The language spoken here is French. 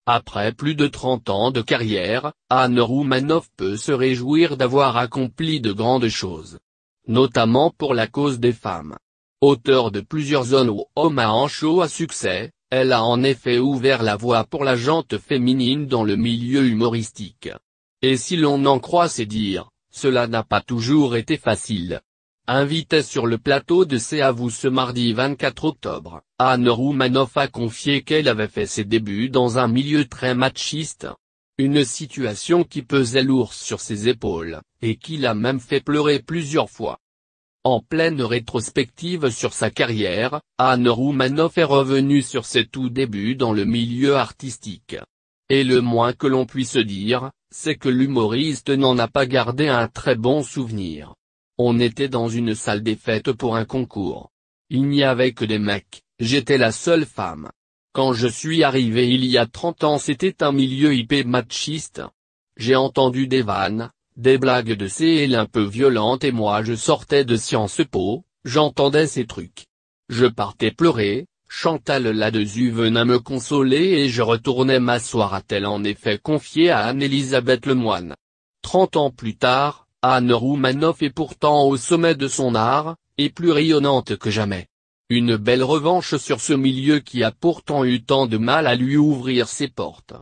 Après plus de 30 ans de carrière, Anne Roumanoff peut se réjouir d'avoir accompli de grandes choses. Notamment pour la cause des femmes. Auteure de plusieurs one-woman shows à succès, elle a en effet ouvert la voie pour la gente féminine dans le milieu humoristique. Et si l'on en croit ses dires, cela n'a pas toujours été facile. Invitée sur le plateau de C'est à vous ce mardi 24 octobre, Anne Roumanoff a confié qu'elle avait fait ses débuts dans un milieu très machiste. Une situation qui pesait lourd sur ses épaules, et qui l'a même fait pleurer plusieurs fois. En pleine rétrospective sur sa carrière, Anne Roumanoff est revenue sur ses tout débuts dans le milieu artistique. Et le moins que l'on puisse dire, c'est que l'humoriste n'en a pas gardé un très bon souvenir. On était dans une salle des fêtes pour un concours. Il n'y avait que des mecs, j'étais la seule femme. Quand je suis arrivée il y a 30 ans c'était un milieu hyper machiste. J'ai entendu des vannes, des blagues de CL un peu violentes et moi je sortais de Sciences Po, j'entendais ces trucs. Je partais pleurer, Chantal là-dessus venait me consoler et je retournais m'asseoir, a-t-elle en effet confié à Anne-Elisabeth Lemoine. 30 ans plus tard, Anne Roumanoff est pourtant au sommet de son art, et plus rayonnante que jamais. Une belle revanche sur ce milieu qui a pourtant eu tant de mal à lui ouvrir ses portes.